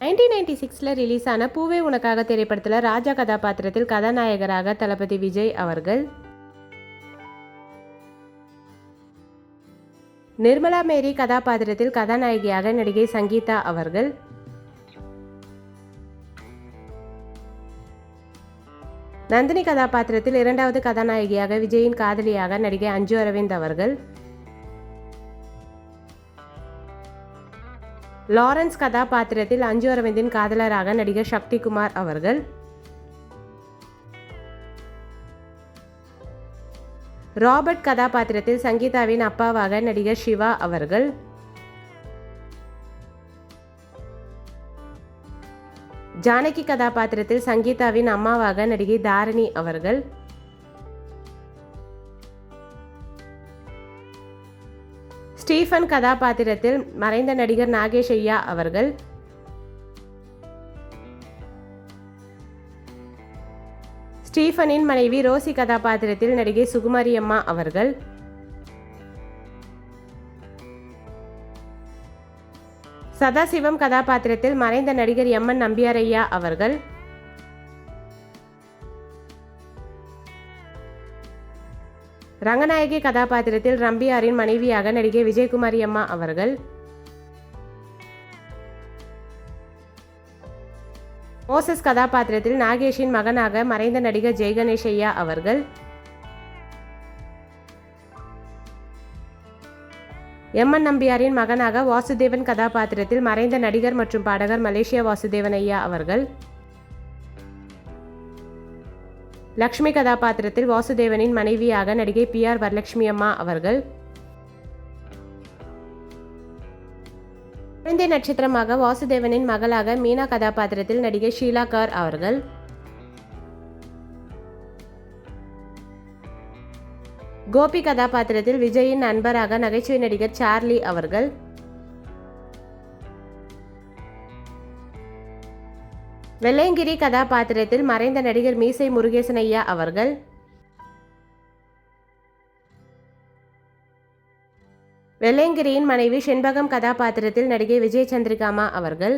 1996 release ஆன பூவே உனக்காக திரைப்படத்தில் ராஜா கதாபாத்திரத்தில் கதாநாயகராக தளபதி விஜய் அவர்கள், நிர்மலா மேரி கதாபாத்திரத்தில் கதாநாயகியாக நடிகை சங்கீதா அவர்கள், நந்தினி கதாபாத்திரத்தில் இரண்டாவது கதாநாயகியாக விஜயின் காதலியாக நடிகை அஞ்சு அரவிந்த் அவர்கள், லாரன்ஸ் கதாபாத்திரத்தில் அஞ்சு அரவிந்தின் காதலராக நடிகர் சக்திகுமார் அவர்கள், ராபர்ட் கதாபாத்திரத்தில் சங்கீதாவின் அப்பாவாக நடிகர் சிவா அவர்கள், ஜானகி கதாபாத்திரத்தில் சங்கீதாவின் அம்மாவாக நடிகை தாரணி அவர்கள், ஸ்டீஃபன் கதாபாத்திரத்தில் மறைந்த நடிகர் நாகேஷ் ஐயா அவர்கள், ஸ்டீஃபனின் மனைவி ரோசி கதாபாத்திரத்தில் நடிகை சுகுமாரி அம்மா அவர்கள், சதாசிவம் கதாபாத்திரத்தில் மறைந்த நடிகர் எம்.என். நம்பியார் ஐயா அவர்கள், ரங்கநாயகி கதாபாத்திரத்தில் ரம்பியாரின் மனைவியாக நடிகை விஜயகுமாரி அம்மா அவர்கள், மோசஸ் கதாபாத்திரத்தில் நாகேஷின் மகனாக மறைந்த நடிகர் ஜெய்கணேஷ் ஐயா அவர்கள், எம்.என். நம்பியாரின் மகனாக வாசுதேவன் கதாபாத்திரத்தில் மறைந்த நடிகர் மற்றும் பாடகர் மலேசியா வாசுதேவன் ஐயா அவர்கள், லக்ஷ்மி கதாபாத்திரத்தில் வாசுதேவனின் மனைவியாக நடிகை பி.ஆர். வரலட்சுமி அம்மா அவர்கள், குழந்தை நட்சத்திரமாக வாசுதேவனின் மகளாக மீனா கதாபாத்திரத்தில் நடிகை ஷீலா கார் அவர்கள், கோபி கதாபாத்திரத்தில் விஜயின் நண்பராக நகைச்சுவை நடிகர் சார்லி அவர்கள், வெள்ளையங்கிரி கதாபாத்திரத்தில் மறைந்த நடிகர் மீசை முருகேசன் ஐயா அவர்கள், வெள்ளையங்கிரியின் மனைவி செண்பகம் கதாபாத்திரத்தில் நடிகை விஜய் சந்திரிகாமா அவர்கள்,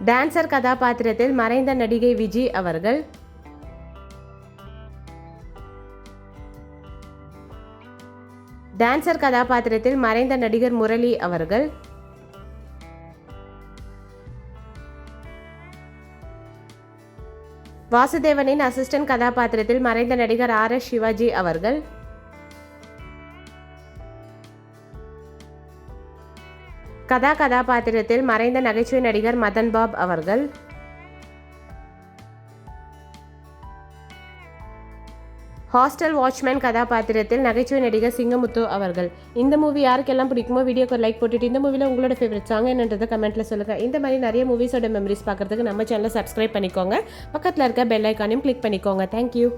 டான்சர் கதாபாத்திரத்தில் மறைந்த நடிகை விஜி அவர்கள், டான்சர் கதாபாத்திரத்தில் மறைந்த நடிகர் முரளி அவர்கள், வாசுதேவனின் அசிஸ்டன்ட் கதாபாத்திரத்தில் மறைந்த நடிகர் ஆர்.எஸ். சிவாஜி அவர்கள், கதாபாத்திரத்தில் மறைந்த நகைச்சுவை நடிகர் மதன் பாப் அவர்கள், ஹாஸ்டல் வாட்ச்மேன் கதாபாத்திரத்தில் நகைச்சுவை நடிகர் சிங்கமுத்து அவர்கள். இந்த மூவி யாருக்கெல்லாம் பிடிக்குமோ வீடியோக்கு லைக் போட்டுட்டு இந்த மூவியில் உங்களோட ஃபேவரட் சாங் என்னன்றதை கமெண்ட்டில் சொல்லுங்கள். இந்த மாதிரி நிறைய மூவிஸோட மெமரிஸ் பார்க்குறதுக்கு நம்ம சேனலை சப்ஸ்கிரைப் பண்ணிக்கோங்க. பக்கத்தில் இருக்க பெல் ஐக்கானையும் கிளிக் பண்ணிக்கோங்க. தேங்க்யூ.